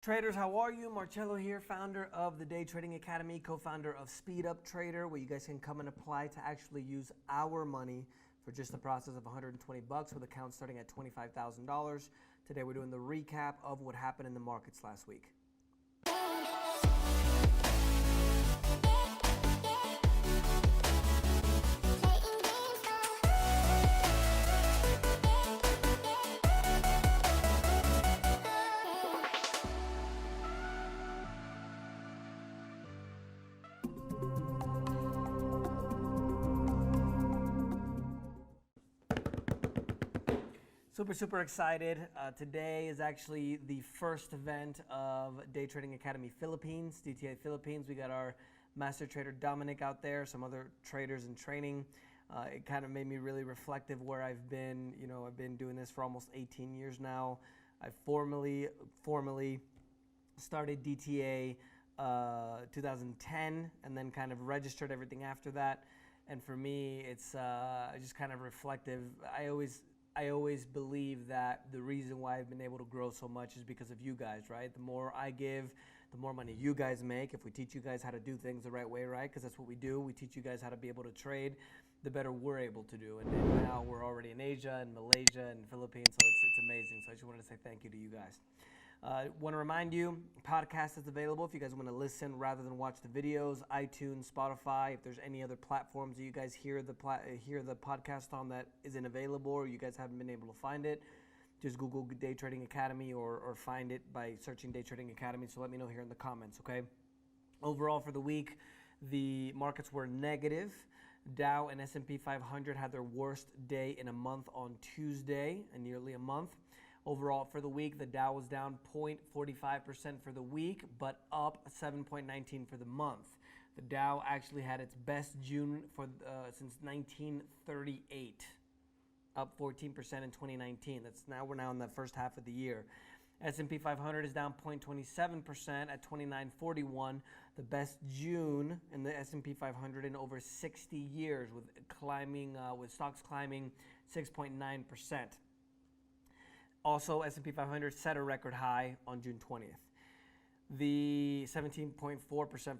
Traders, how are you? Marcello here, founder of the Day Trading Academy, co-founder of Speed Up Trader, where you guys can come and apply to actually use our money for just the process of 120 bucks with accounts starting at $25,000. Today we're doing the recap of what happened in the markets last week. Super excited. Today is actually the first event of Day Trading Academy Philippines, DTA Philippines. We got our master trader Dominic out there, some other traders in training. It kind of made me really reflective where I've been. You know, I've been doing this for almost 18 years now. I formally started DTA 2010 and then kind of registered everything after that. And for me, it's just kind of reflective. I always believe that the reason why I've been able to grow so much is because of you guys, right? The more I give, the more money you guys make. If we teach you guys how to do things the right way, right? Because that's what we do. We teach you guys how to be able to trade, the better we're able to do. And then now we're already in Asia and Malaysia and Philippines, so it's amazing. So I just wanted to say thank you to you guys. Want to remind you, podcast is available if you guys want to listen rather than watch the videos. iTunes, Spotify. If there's any other platforms that you guys hear the podcast on that isn't available, or you guys haven't been able to find it, just Google Day Trading Academy or find it by searching Day Trading Academy. So let me know here in the comments, okay? Overall for the week, the markets were negative. Dow and S&P 500 had their worst day in a month on Tuesday, and nearly a month. Overall for the week, the Dow was down 0.45% for the week, but up 7.19 for the month. The Dow actually had its best June since 1938, up 14% in 2019. We're now in the first half of the year. S&P 500 is down 0.27% at 2941, the best June in the S&P 500 in over 60 years, with stocks climbing 6.9%. Also, S&P 500 set a record high on June 20th. The 17.4%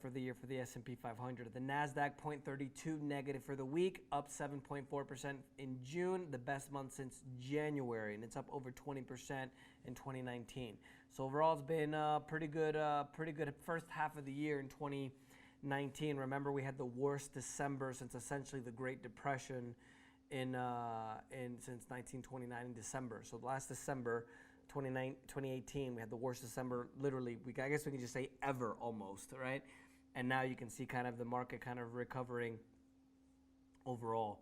for the year for the S&P 500. The NASDAQ 0.32 negative for the week, up 7.4% in June, the best month since January, and it's up over 20% in 2019. So overall, it's been a pretty good first half of the year in 2019. Remember, we had the worst December since essentially the Great Depression since 1929 in December. So last December, 2018, we had the worst December, literally, I guess we can just say ever almost, right? And now you can see kind of the market kind of recovering overall.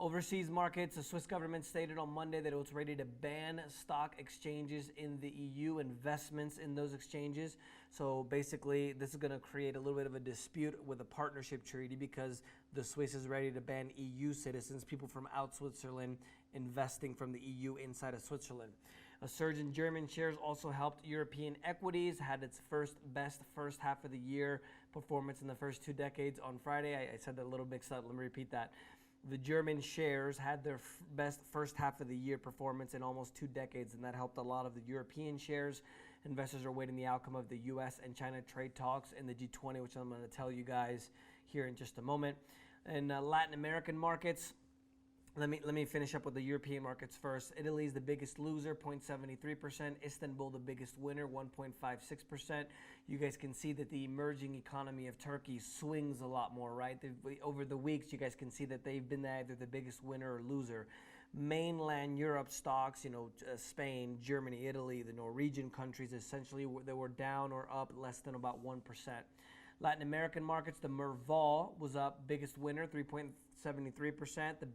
Overseas markets, the Swiss government stated on Monday that it was ready to ban stock exchanges in the EU, investments in those exchanges. So basically, this is going to create a little bit of a dispute with a partnership treaty because the Swiss is ready to ban EU citizens, people from out Switzerland, investing from the EU inside of Switzerland. A surge in German shares also helped European equities, had its best first half of the year performance in the first 2 decades on Friday. I said that a little mixed up. Let me repeat that. The German shares had their best first half of the year performance in almost 2 decades, and that helped a lot of the European shares. Investors are waiting the outcome of the U.S. and China trade talks in the G20, which I'm going to tell you guys here in just a moment. And Latin American markets, let me finish up with the European markets first. Italy is the biggest loser, 0.73%. Istanbul, the biggest winner, 1.56%. You guys can see that the emerging economy of Turkey swings a lot more, right? Over the weeks, you guys can see that they've been either the biggest winner or loser. Mainland Europe stocks, Spain, Germany, Italy, the Norwegian countries, essentially they were down or up less than about 1%. Latin American markets, the Merval was up, biggest winner, 3.73%. The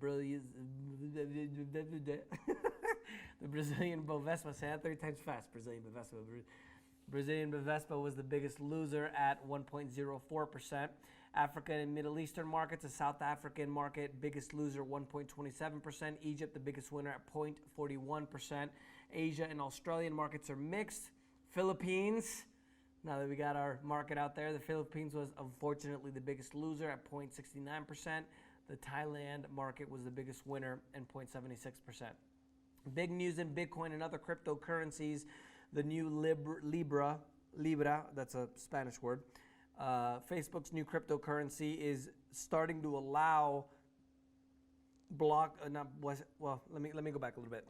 Brazilian Bovespa, say that 3 times fast, Brazilian Bovespa. Brazilian Bovespa was the biggest loser at 1.04%. African and Middle Eastern markets, the South African market, biggest loser, 1.27%. Egypt, the biggest winner at 0.41%. Asia and Australian markets are mixed. Philippines, now that we got our market out there, the Philippines was unfortunately the biggest loser at 0.69%. The Thailand market was the biggest winner at 0.76%. Big news in Bitcoin and other cryptocurrencies. the new Libra, that's a Spanish word. Facebook's new cryptocurrency is starting to allow let me go back a little bit.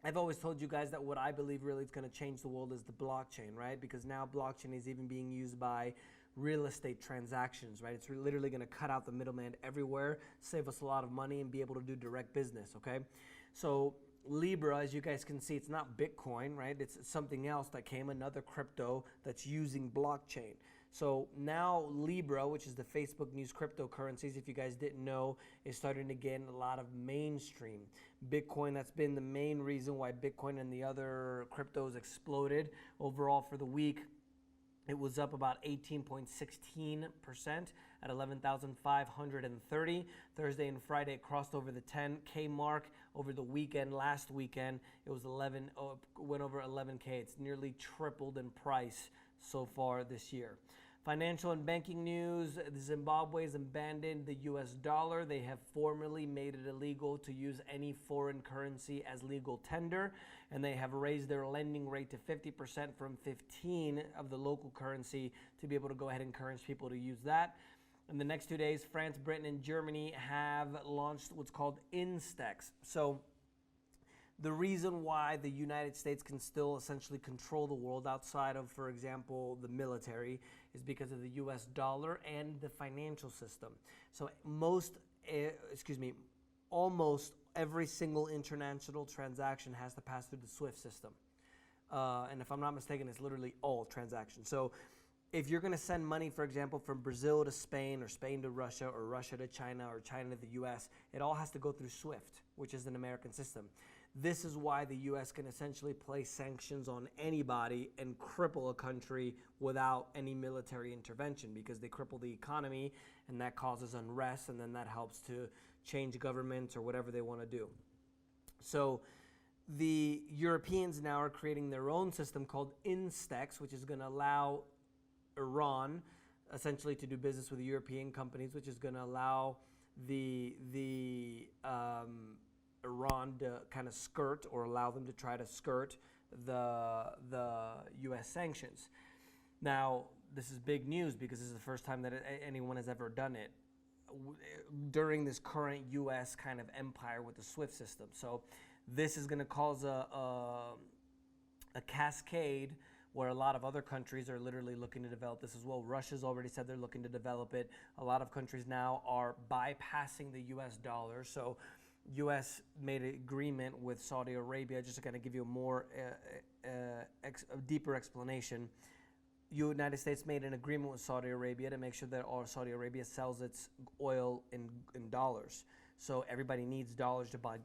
I've always told you guys that what I believe really is going to change the world is the blockchain, right? Because now blockchain is even being used by real estate transactions, right? It's literally going to cut out the middleman everywhere, save us a lot of money, and be able to do direct business, okay? So Libra, as you guys can see, it's not Bitcoin, right? It's something else that came, another crypto that's using blockchain. So now Libra, which is the Facebook news cryptocurrencies, if you guys didn't know, is starting to gain a lot of mainstream. Bitcoin, that's been the main reason why Bitcoin and the other cryptos exploded. Overall for the week, it was up about 18.16% at 11,530. Thursday and Friday, it crossed over the 10K mark. Over the weekend, last weekend, it was went over 11K. It's nearly tripled in price so far this year. Financial and banking news, Zimbabwe has abandoned the US dollar. They have formally made it illegal to use any foreign currency as legal tender, and they have raised their lending rate to 50% from 15 of the local currency to be able to go ahead and encourage people to use that. In the next 2 days, France, Britain, and Germany have launched what's called Instex. So the reason why the United States can still essentially control the world outside of, for example, the military is because of the US dollar and the financial system. So almost every single international transaction has to pass through the SWIFT system. And if I'm not mistaken, it's literally all transactions. So if you're going to send money, for example, from Brazil to Spain or Spain to Russia or Russia to China or China to the US, it all has to go through SWIFT, which is an American system. This is why the U.S. can essentially place sanctions on anybody and cripple a country without any military intervention, because they cripple the economy and that causes unrest, and then that helps to change governments or whatever they want to do. So the Europeans now are creating their own system called Instex, which is going to allow Iran essentially to do business with the European companies, which is going to allow Iran to kind of skirt, or allow them to try to skirt the U.S. sanctions. Now, this is big news because this is the first time that anyone has ever done it during this current U.S. kind of empire with the SWIFT system. So this is going to cause a cascade where a lot of other countries are literally looking to develop this as well. Russia's already said they're looking to develop it. A lot of countries now are bypassing the U.S. dollar. So U.S. made an agreement with Saudi Arabia, just to kind of give you a more a deeper explanation. United States made an agreement with Saudi Arabia to make sure that Saudi Arabia sells its oil in dollars. So everybody needs dollars to buy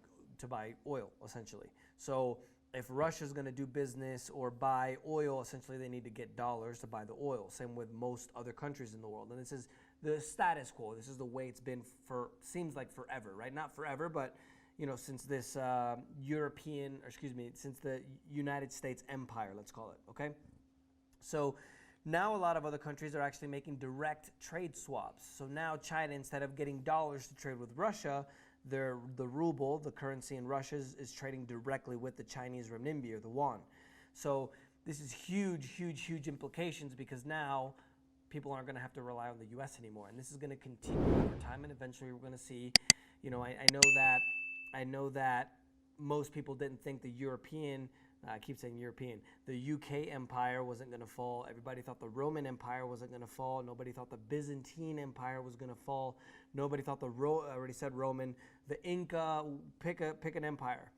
oil, essentially. So if Russia's going to do business or buy oil, essentially they need to get dollars to buy the oil. Same with most other countries in the world. And this is the status quo. This is the way it's been seems like forever, right? Not forever, but since this since the United States empire, let's call it, okay? So now a lot of other countries are actually making direct trade swaps. So now China, instead of getting dollars to trade with Russia, the ruble, the currency in Russia, is trading directly with the Chinese renminbi or the yuan. So this is huge, huge, huge implications, because now people aren't going to have to rely on the U.S. anymore, and this is going to continue over time. And eventually, we're going to see. I know that most people didn't think the European. I keep saying European. The UK Empire wasn't going to fall. Everybody thought the Roman Empire wasn't going to fall. Nobody thought the Byzantine Empire was going to fall. Nobody thought I already said Roman. The Inca. Pick an empire.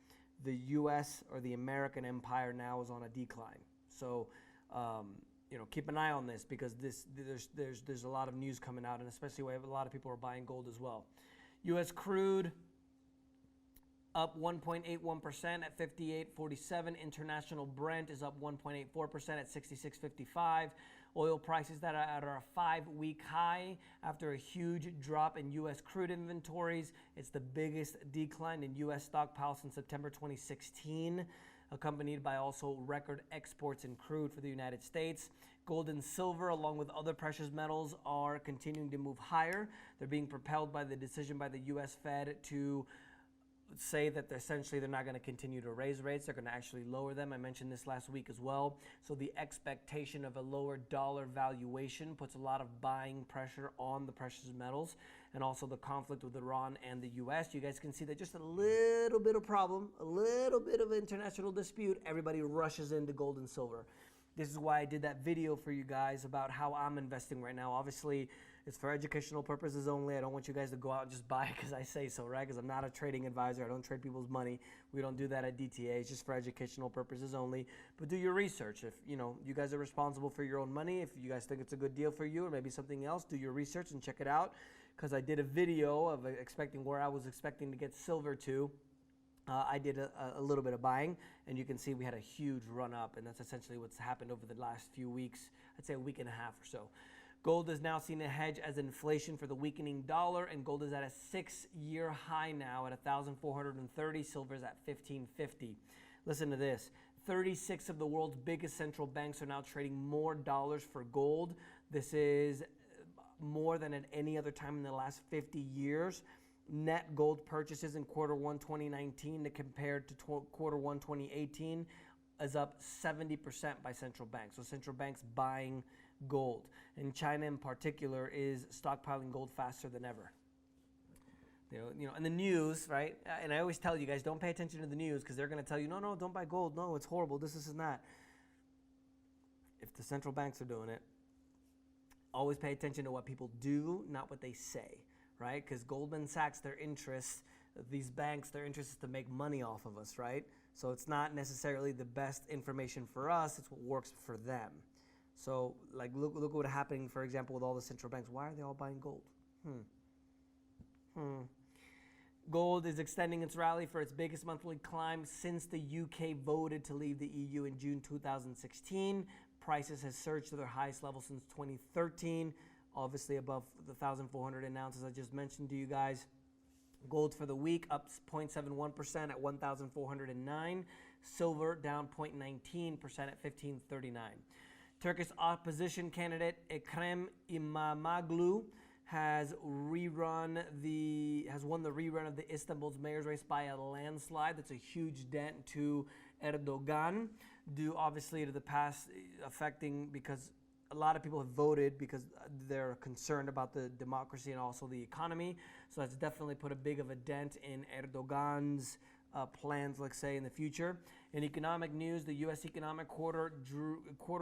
The U.S. or the American Empire now is on a decline. So. Keep an eye on this, because there's a lot of news coming out, and especially a lot of people are buying gold as well. U.S. crude up 1.81% at 58.47. International Brent is up 1.84% at 66.55. Oil prices that are at a 5-week high after a huge drop in U.S. crude inventories. It's the biggest decline in U.S. stockpiles since September 2016. Accompanied by also record exports in crude for the United States. Gold and silver, along with other precious metals, are continuing to move higher. They're being propelled by the decision by the U.S. Fed to say that they're not going to continue to raise rates. They're going to actually lower them. I mentioned this last week as well. So the expectation of a lower dollar valuation puts a lot of buying pressure on the precious metals, and also the conflict with Iran and the U.S. You guys can see that just a little bit of problem, a little bit of international dispute, everybody rushes into gold and silver. This is why I did that video for you guys about how I'm investing right now. Obviously, it's for educational purposes only. I don't want you guys to go out and just buy it because I say so, right? Because I'm not a trading advisor. I don't trade people's money. We don't do that at DTA. It's just for educational purposes only. But do your research. If you guys are responsible for your own money, if you guys think it's a good deal for you or maybe something else, do your research and check it out. Because I did a video of where I was expecting to get silver to. I did a little bit of buying, and you can see we had a huge run up, and that's essentially what's happened over the last few weeks. I'd say a week and a half or so. Gold is now seen to hedge as inflation for the weakening dollar, and gold is at a 6-year high now at 1,430. Silver is at 1,550. Listen to this. 36 of the world's biggest central banks are now trading more dollars for gold. This is more than at any other time in the last 50 years. Net gold purchases in Q1 2019 to compared to Q1 2018 is up 70% by central banks. So central banks buying gold. And China in particular is stockpiling gold faster than ever. In the news, right? And I always tell you guys, don't pay attention to the news because they're going to tell you, no, don't buy gold. No, it's horrible. This and that. If the central banks are doing it, always pay attention to what people do, not what they say. Right? Because Goldman Sachs, these banks, their interest is to make money off of us, right? So it's not necessarily the best information for us, it's what works for them. So look what's happening, for example, with all the central banks. Why are they all buying gold? Gold is extending its rally for its biggest monthly climb since the UK voted to leave the EU in June 2016. Prices has surged to their highest level since 2013. Obviously above the 1,400 ounces I just mentioned to you guys. Gold for the week up 0.71% at 1,409. Silver down 0.19% at 1,539. Turkish opposition candidate Ekrem İmamoğlu has won the rerun of the Istanbul's mayor's race by a landslide. That's a huge dent to Erdogan, due obviously to the past affecting because a lot of people have voted because they're concerned about the democracy and also the economy. So that's definitely put a big of a dent in Erdogan's plans, let's say, in the future. In economic news, the U.S. economic quarter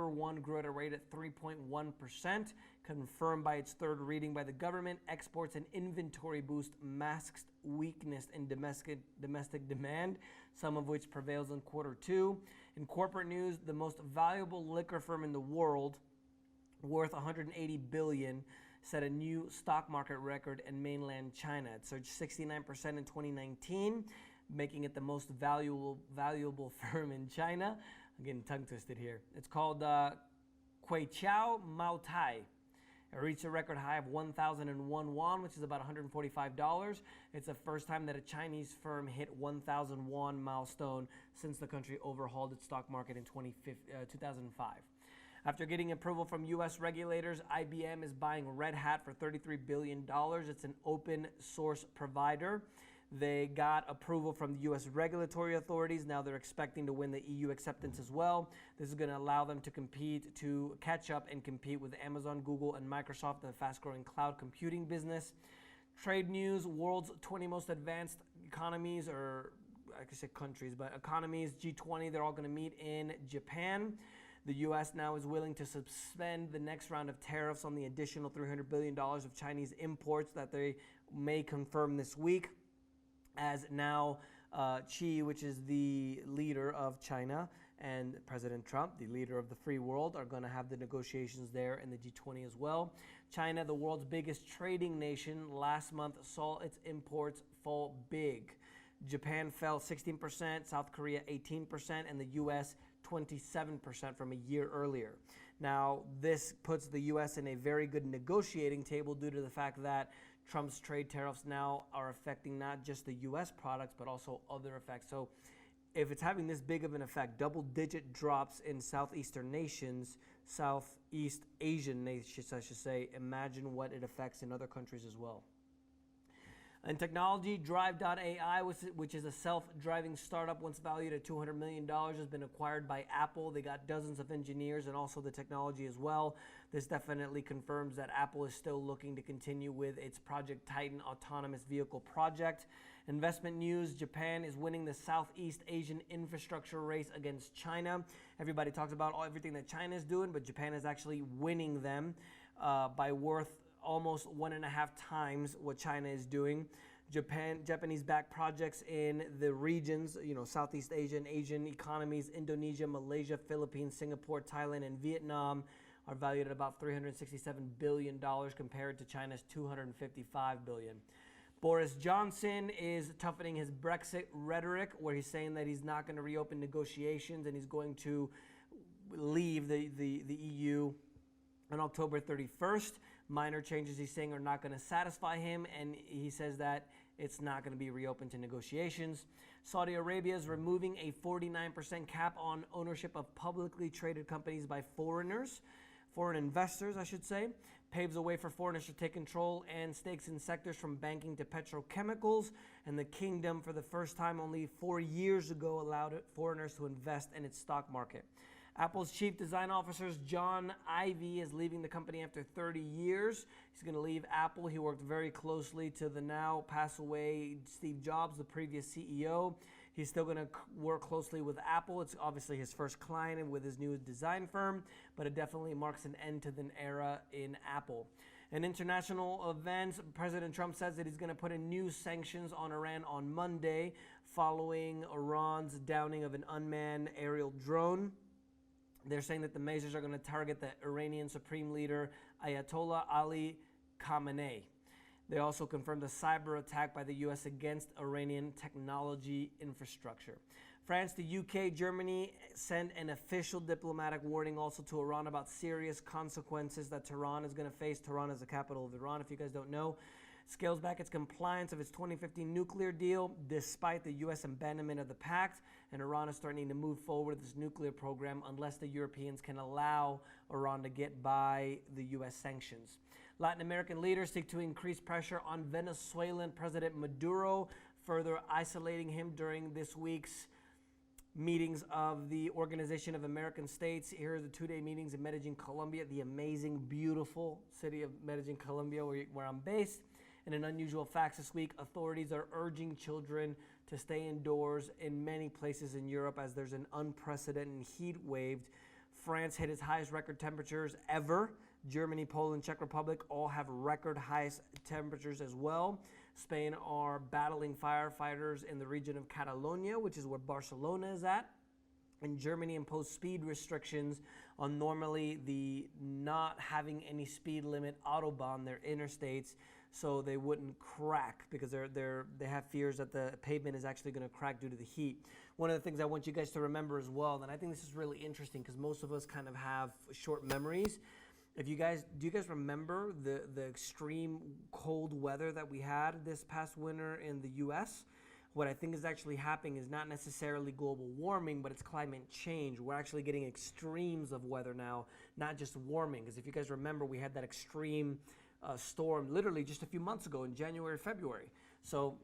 one grew at a rate at 3.1%, confirmed by its third reading by the government. Exports and inventory boost masks weakness in domestic demand, some of which prevails in Q2. In corporate news, the most valuable liquor firm in the world, worth $180 billion, set a new stock market record in mainland China. It surged 69% in 2019, making it the most valuable firm in China. I'm getting tongue twisted here. It's called Queiqiao Maotai. It reached a record high of 1,001 won, which is about $145. It's the first time that a Chinese firm hit 1,000 won milestone since the country overhauled its stock market in 2005. After getting approval from U.S. regulators, IBM is buying Red Hat for $33 billion. It's an open source provider. They got approval from the U.S. regulatory authorities. Now they're expecting to win the EU acceptance as well. This is going to allow them to catch up and compete with Amazon, Google, and Microsoft in the fast-growing cloud computing business. Trade news, world's 20 most advanced economies, or I could say countries, but economies, G20, they're all going to meet in Japan. The U.S. now is willing to suspend the next round of tariffs on the additional $300 billion of Chinese imports that they may confirm this week, as now Xi, which is the leader of China, and President Trump, the leader of the free world, are going to have the negotiations there in the G20 as well. China, the world's biggest trading nation, last month saw its imports fall big. Japan fell 16%, South Korea 18%, and the U.S. 27% from a year earlier. Now, this puts the U.S. in a very good negotiating table due to the fact that Trump's trade tariffs now are affecting not just the U.S. products, but also other effects. So if it's having this big of an effect, double-digit drops in Southeastern nations, Southeast Asian nations, I should say, imagine what it affects in other countries as well. In technology, Drive.ai, which is a self-driving startup once valued at $200 million, has been acquired by Apple. They got dozens of engineers and also the technology as well. This definitely confirms that Apple is still looking to continue with its Project Titan autonomous vehicle project. Investment news, Japan is winning the Southeast Asian infrastructure race against China. Everybody talks about everything that China is doing, but Japan is actually winning them by worth almost 1.5 times what China is doing. Japanese-backed projects in the regions, Southeast Asian economies, Indonesia, Malaysia, Philippines, Singapore, Thailand, and Vietnam are valued at about $367 billion compared to China's $255 billion. Boris Johnson is toughening his Brexit rhetoric, where he's saying that he's not going to reopen negotiations and he's going to leave the EU on October 31st. Minor changes, he's saying, are not going to satisfy him, and he says that it's not going to be reopened to negotiations. Saudi Arabia is removing a 49% cap on ownership of publicly traded companies by foreign investors, I should say. Paves the way for foreigners to take control and stakes in sectors from banking to petrochemicals. And the kingdom, for the first time only 4 years ago, allowed foreigners to invest in its stock market. Apple's chief design officer, John Ivey, is leaving the company after 30 years. He's going to leave Apple. He worked very closely to the now pass away Steve Jobs, the previous CEO. He's still going to work closely with Apple. It's obviously his first client and with his new design firm, but it definitely marks an end to an era in Apple. In international events, President Trump says that he's going to put in new sanctions on Iran on Monday following Iran's downing of an unmanned aerial drone. They're saying that the measures are going to target the Iranian Supreme Leader Ayatollah Ali Khamenei. They also confirmed a cyber attack by the U.S. against Iranian technology infrastructure. France, the UK, Germany send an official diplomatic warning also to Iran about serious consequences that Tehran is going to face. Tehran is the capital of Iran, if you guys don't know. Scales back its compliance of its 2015 nuclear deal despite the U.S. abandonment of the pact, and Iran is starting to move forward with this nuclear program unless the Europeans can allow Iran to get by the U.S. sanctions. Latin American leaders seek to increase pressure on Venezuelan President Maduro, further isolating him during this week's meetings of the Organization of American States. Here are the two-day meetings in Medellin, Colombia, the amazing, beautiful city of Medellin, Colombia, where I'm based. In an unusual fact this week, authorities are urging children to stay indoors in many places in Europe as there's an unprecedented heat wave. France hit its highest record temperatures ever. Germany, Poland, Czech Republic all have record highest temperatures as well. Spain are battling firefighters in the region of Catalonia, which is where Barcelona is at. And Germany imposed speed restrictions on normally the not having any speed limit Autobahn, their interstates, so they wouldn't crack because they have fears that the pavement is actually going to crack due to the heat. One of the things I want you guys to remember as well, and I think this is really interesting because most of us kind of have short memories. Do you guys remember the extreme cold weather that we had this past winter in the U.S.? What I think is actually happening is not necessarily global warming, but it's climate change. We're actually getting extremes of weather now, not just warming. Because if you guys remember, we had that extreme storm literally just a few months ago in January, February. So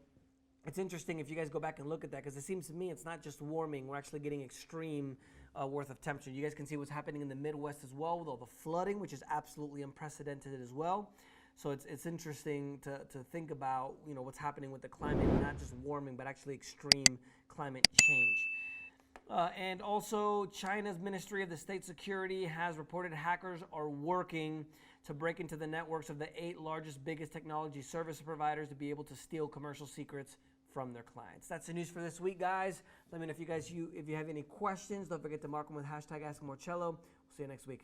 it's interesting if you guys go back and look at that, because it seems to me it's not just warming. We're actually getting extreme worth of temperature. You guys can see what's happening in the Midwest as well with all the flooding, which is absolutely unprecedented as well. So it's interesting to think about, what's happening with the climate, not just warming, but actually extreme climate change. And also, China's Ministry of the State Security has reported hackers are working to break into the networks of the 8 largest, biggest technology service providers to be able to steal commercial secrets from their clients. That's the news for this week, guys. Let me know if you have any questions. Don't forget to mark them with #AskMarcello. We'll see you next week.